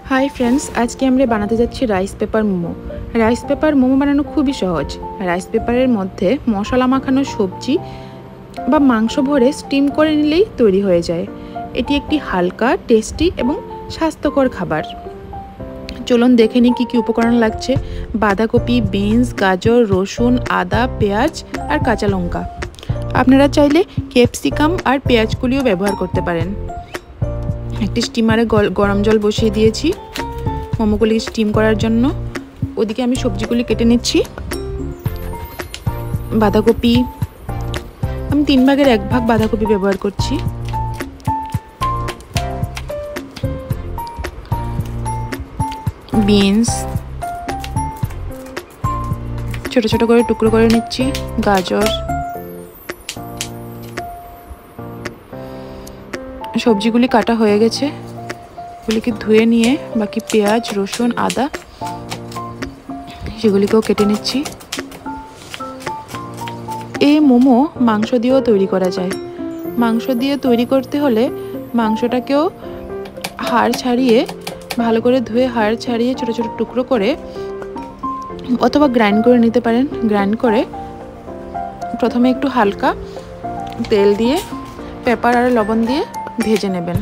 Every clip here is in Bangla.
हाई फ्रेंड्स, आज के আমরা বানাতে যাচ্ছি rice paper momo. Rice paper momo বানানো খুবই সহজ। রাইস পেপারের মধ্যে মশলা মাখানো সবজি বা মাংস ভরে স্টিম করে নিলেই তৈরি হয়ে যায়। এটি একটি হালকা, টেস্টি এবং স্বাস্থ্যকর খাবার। চলুন দেখে নিই কী কী উপকরণ লাগছে। বাঁধাকপি, বিনস, গাজর, রসুন, আদা, পেঁয়াজ আর কাঁচা লঙ্কা। আপনারা চাইলে ক্যাপসিকাম আর পেঁয়াজগুলিও ব্যবহার করতে পারেন। একটি স্টিমারে গরম জল বসিয়ে দিয়েছি মোমোগুলি স্টিম করার জন্য। ওদিকে আমি সবজিগুলি কেটে নিচ্ছি। বাঁধাকপি আমি 3 ভাগের 1 ভাগ বাঁধাকপি ব্যবহার করছি। বিনস ছোট ছোট করে টুকরো করে নিচ্ছি। গাজর, সবজিগুলি কাটা হয়ে গেছে, এগুলিকে ধুয়ে নিয়ে বাকি পেঁয়াজ, রসুন, আদা সেগুলিকেও কেটে নিচ্ছি। এই মোমো মাংস দিয়েও তৈরি করা যায়। মাংস দিয়ে তৈরি করতে হলে মাংসটাকেও হাড় ছাড়িয়ে ভালো করে ধুয়ে হাড় ছাড়িয়ে ছোট ছোট টুকরো করে অথবা গ্রাইন্ড করে নিতে পারেন। গ্রাইন্ড করে প্রথমে একটু হালকা তেল দিয়ে পেপার আর লবণ দিয়ে ভেজে নেবেন।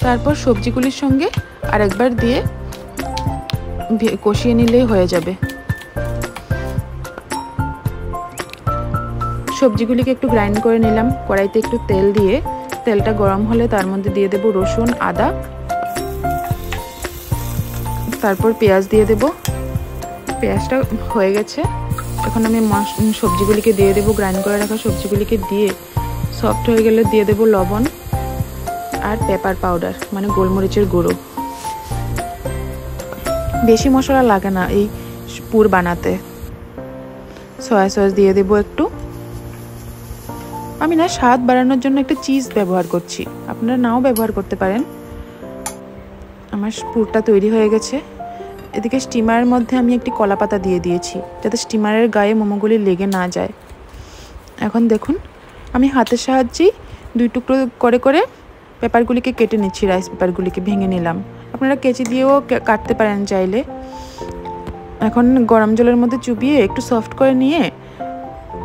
তারপর সবজিগুলির সঙ্গে আরেকবার দিয়ে কষিয়ে নিলেই হয়ে যাবে। সবজিগুলিকে একটু গ্রাইন্ড করে নিলাম। কড়াইতে একটু তেল দিয়ে তেলটা গরম হলে তার মধ্যে দিয়ে দেব রসুন, আদা, তারপর পেঁয়াজ দিয়ে দেব। পেঁয়াজটা হয়ে গেছে, এখন আমি সবজিগুলিকে দিয়ে দেব। গ্রাইন্ড করে রাখা সবজিগুলিকে দিয়ে সফট হয়ে গেলে দিয়ে দেব লবণ আর পেপার পাউডার মানে গোলমরিচের গুঁড়ো। বেশি মশলা লাগে না এই পুর বানাতে। সয়া সস দিয়ে দেব একটু। আমি না স্বাদ বাড়ানোর জন্য একটা চিজ ব্যবহার করছি, আপনারা নাও ব্যবহার করতে পারেন। আমার পুরটা তৈরি হয়ে গেছে। এদিকে স্টিমারের মধ্যে আমি একটি কলা পাতা দিয়ে দিয়েছি যাতে স্টিমারের গায়ে মোমোগুলি লেগে না যায়। এখন দেখুন আমি হাতের সাহায্যেই 2 টুকরো করে করে পেপারগুলিকে কেটে নিচ্ছি। রাইস পেপারগুলিকে ভেঙে নিলাম। আপনারা কেচি দিয়েও কাটতে পারেন চাইলে। এখন গরম জলের মধ্যে চুবিয়ে একটু সফট করে নিয়ে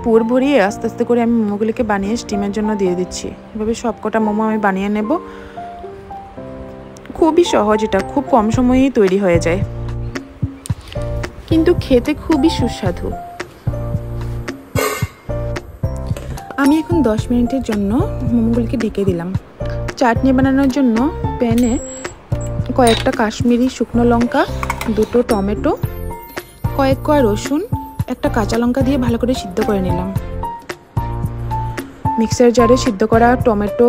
পুর ভরিয়ে আস্তে আস্তে করে আমি মোমোগুলিকে বানিয়ে স্টিমের জন্য দিয়ে দিচ্ছি। এভাবে সবকটা মোমো আমি বানিয়ে নেব। খুবই সহজ, এটা খুব কম সময়েই তৈরি হয়ে যায়, কিন্তু খেতে খুবই সুস্বাদু। আমি এখন 10 মিনিটের জন্য মোমোগুলিকে ঢেকে দিলাম। চাটনি বানানোর জন্য প্যানে কয়েকটা কাশ্মীরি শুকনো লঙ্কা, 2টো টমেটো, কয়েক কোয়া রসুন, একটা কাঁচা লঙ্কা দিয়ে ভালো করে সিদ্ধ করে নিলাম। মিক্সার জারে সিদ্ধ করা টমেটো,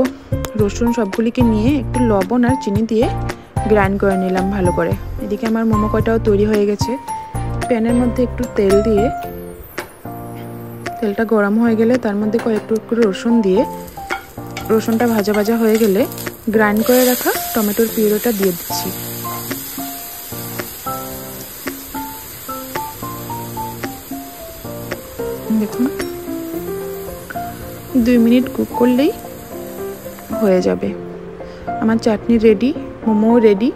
রসুন সবগুলিকে নিয়ে একটু লবণ আর চিনি দিয়ে গ্রাইন্ড করে নিলাম ভালো করে। এদিকে আমার মোমো কয়টাও তৈরি হয়ে গেছে। প্যানের মধ্যে একটু তেল দিয়ে তেলটা গরম হয়ে গেলে তার মধ্যে কয়েকটু রসুন দিয়ে রসুনটা ভাজা ভাজা হয়ে গেলে গ্রাইন্ড করে রাখা টমেটোর পিউরিটা দিয়ে দিচ্ছি। দেখুন 2 মিনিট কুক করলেই হয়ে যাবে। আমার চাটনি রেডি, মোমো রেডি।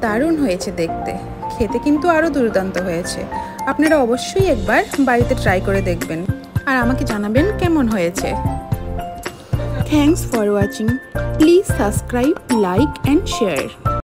দারুণ হয়েছে দেখতে, খেতে কিন্তু আরও দুর্দান্ত হয়েছে। আপনারা অবশ্যই একবার বাড়িতে ট্রাই করে দেখবেন আর আমাকে জানাবেন কেমন হয়েছে। Thanks for watching. Please subscribe, like and share.